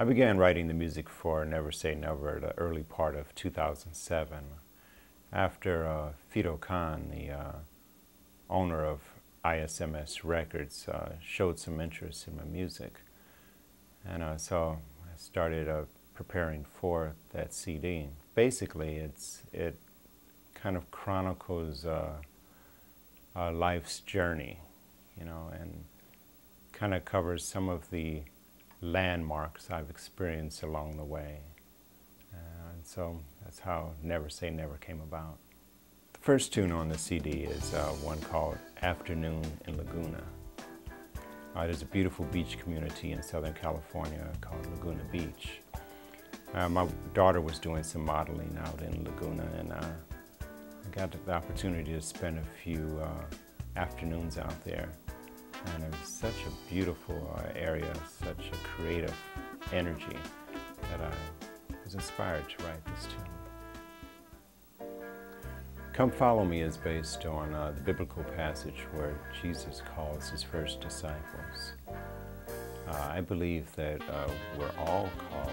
I began writing the music for Never Say Never the early part of 2007 after Fido Khan, the owner of ISMS Records, showed some interest in my music. And so I started preparing for that CD. Basically, it kind of chronicles life's journey, you know, and kind of covers some of the landmarks I've experienced along the way. And so that's how Never Say Never came about. The first tune on the CD is one called Afternoon in Laguna. There's a beautiful beach community in Southern California called Laguna Beach. My daughter was doing some modeling out in Laguna, and I got the opportunity to spend a few afternoons out there. And it was such a beautiful area, such a creative energy that I was inspired to write this tune. Come Follow Me is based on the biblical passage where Jesus calls his first disciples. I believe that we're all called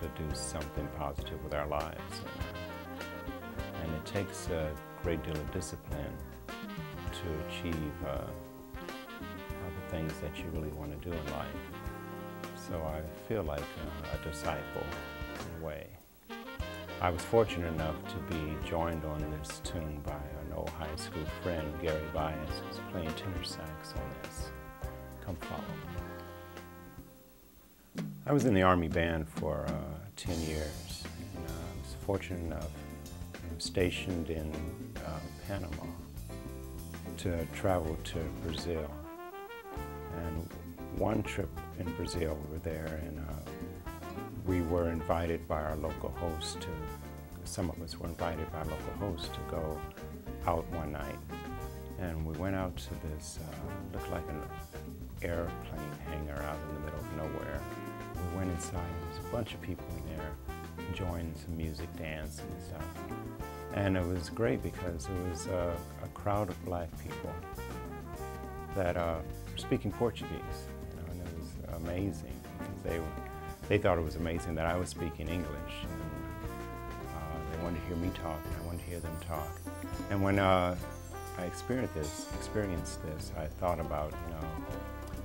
to do something positive with our lives. And it takes a great deal of discipline to achieve the things that you really want to do in life. So I feel like a disciple in a way. I was fortunate enough to be joined on this tune by an old high school friend, Gary Bias, who's playing tenor sax on this. Come Follow Me. I was in the Army band for 10 years, and I was fortunate enough, stationed in Panama, to travel to Brazil. And one trip in Brazil, we were there, and we were invited by our local host some of us were invited by our local host to go out one night. And we went out to this, looked like an airplane hangar out in the middle of nowhere. We went inside, there was a bunch of people in there enjoying some music, dance and stuff. And it was great because it was a crowd of black people that were speaking Portuguese, you know, and it was amazing because they thought it was amazing that I was speaking English. And, they wanted to hear me talk, and I wanted to hear them talk. And when I experienced this, I thought about, you know,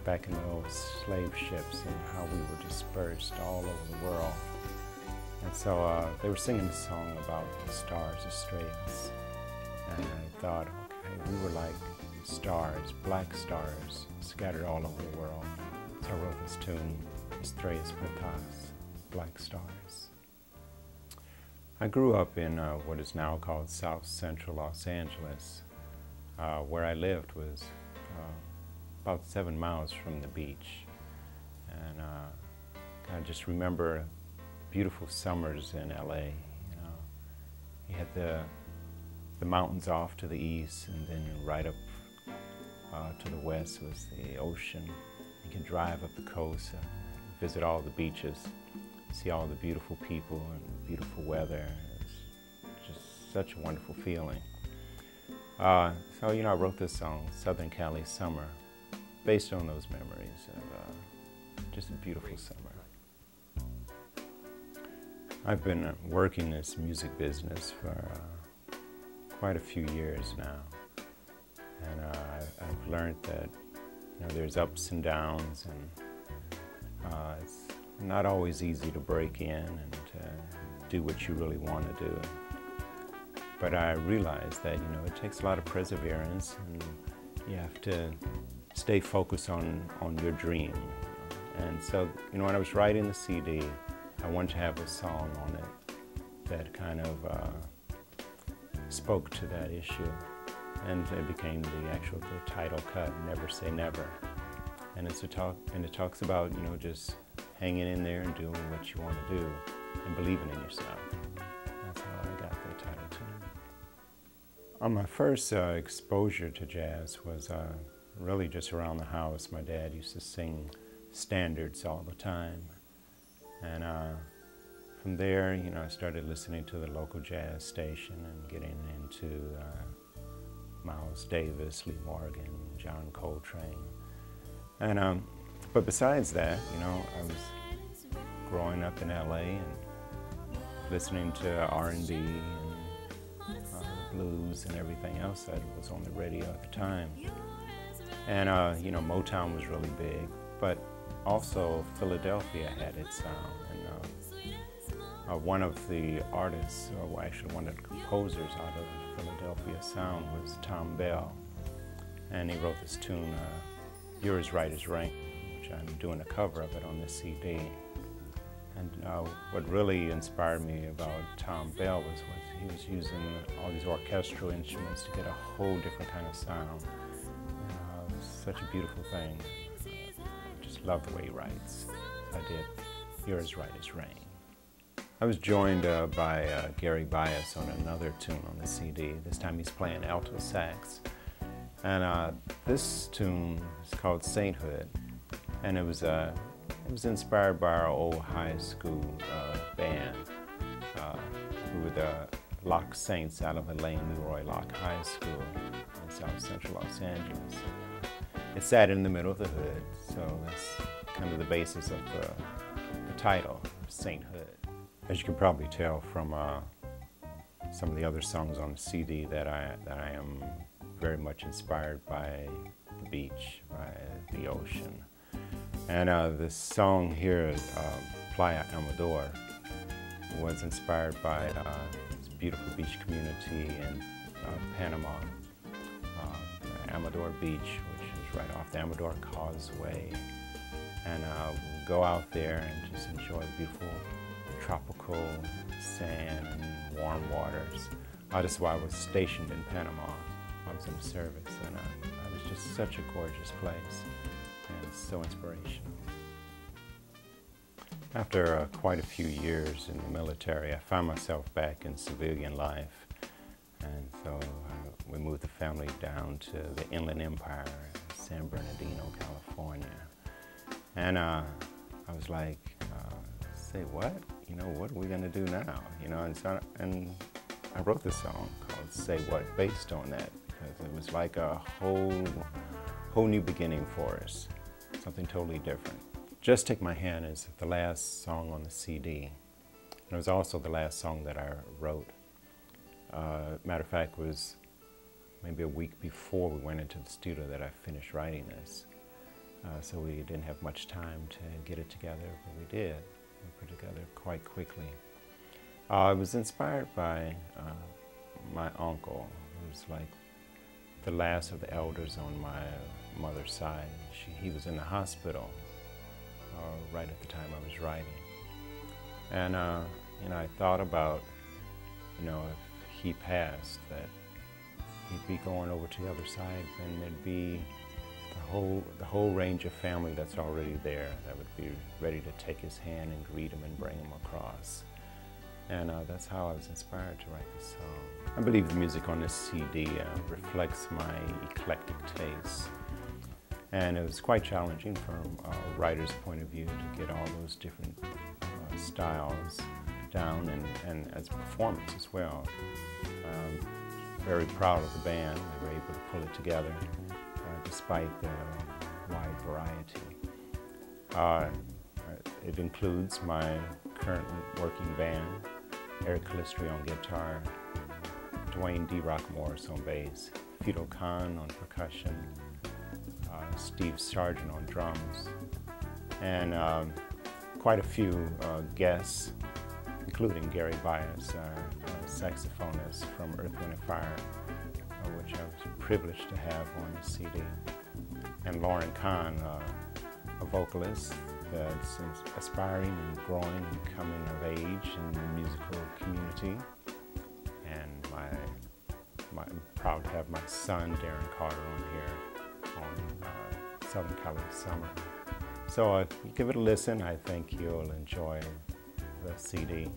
back in the old slave ships and how we were dispersed all over the world. And so they were singing a song about the stars, the straits. And I thought, okay, we were like stars, black stars, scattered all over the world. So I wrote this tune, Estrellas Perdidas, Black Stars. I grew up in what is now called South Central Los Angeles. Where I lived was about 7 miles from the beach. And I just remember beautiful summers in LA. You know, you had the mountains off to the east, and then right up to the west was the ocean. You can drive up the coast, visit all the beaches, see all the beautiful people and beautiful weather. It's just such a wonderful feeling. So, you know, I wrote this song, Southern Cali Summer, based on those memories of just a beautiful summer. I've been working this music business for quite a few years now. And I've learned that, you know, there's ups and downs, and it's not always easy to break in and do what you really want to do. But I realized that, you know, it takes a lot of perseverance, and you have to stay focused on your dream. And so, you know, when I was writing the CD, I wanted to have a song on it that kind of spoke to that issue. And it became the title cut, Never Say Never. And it talks about, you know, just hanging in there and doing what you want to do and believing in yourself. That's how I got the title tune. My first exposure to jazz was really just around the house. My dad used to sing standards all the time. And from there, you know, I started listening to the local jazz station and getting into Miles Davis, Lee Morgan, John Coltrane. And, but besides that, you know, I was growing up in LA and listening to R&B and blues and everything else that was on the radio at the time. And you know, Motown was really big, but also Philadelphia had its sound. And one of the artists, or actually one of the composers out of the Philadelphia sound was Tom Bell. And he wrote this tune, You're as Right as Rain, which I'm doing a cover of it on this CD. And what really inspired me about Tom Bell was he was using all these orchestral instruments to get a whole different kind of sound. It was such a beautiful thing. I just love the way he writes. I did You're as Right as Rain. I was joined by Gary Bias on another tune on the CD. This time he's playing alto sax. And this tune is called Sainthood. And it was inspired by our old high school band. We were the Lock Saints out of Elaine Leroy Locke High School in South Central Los Angeles. It sat in the middle of the hood, so that's kind of the basis of the title, Sainthood. As you can probably tell from some of the other songs on the CD that I am very much inspired by the beach, by the ocean. And this song here, Playa Amador, was inspired by this beautiful beach community in Panama, Amador Beach, which is right off the Amador Causeway. And we'll go out there and just enjoy the beautiful tropical sand and warm waters. This is why I was stationed in Panama. I was in the service, and it was just such a gorgeous place and so inspirational. After quite a few years in the military, I found myself back in civilian life, and so we moved the family down to the Inland Empire in San Bernardino, California. And I was like, say what? You know, what are we gonna do now? You know, and I wrote this song called Say What, based on that, because it was like a whole new beginning for us, something totally different. Just Take My Hand is the last song on the CD. And it was also the last song that I wrote. Matter of fact, it was maybe a week before we went into the studio that I finished writing this. So we didn't have much time to get it together, but we did. We put it together quite quickly. I was inspired by my uncle, who was like the last of the elders on my mother's side. He was in the hospital right at the time I was writing. And you know, I thought about, you know, if he passed, that he'd be going over to the other side, and there'd be the whole range of family that's already there that would be ready to take his hand and greet him and bring him across. And that's how I was inspired to write this song. I believe the music on this CD reflects my eclectic tastes. And it was quite challenging from a writer's point of view to get all those different styles down, and as a performance as well. Very proud of the band. They were able to pull it together despite the wide variety. It includes my currently working band, Eric Calistri on guitar, Duane D-Rock Morris on bass, Fido Khan on percussion, Steve Sargent on drums, and quite a few guests, including Gary Bias, a saxophonist from Earth, Wind & Fire, which I was privileged to have on the CD, and Lauren Kahn, a vocalist that's aspiring and growing and coming of age in the musical community. And I'm proud to have my son, Duane Carter, on here on Southern Cali Summer. So if you give it a listen, I think you'll enjoy the CD.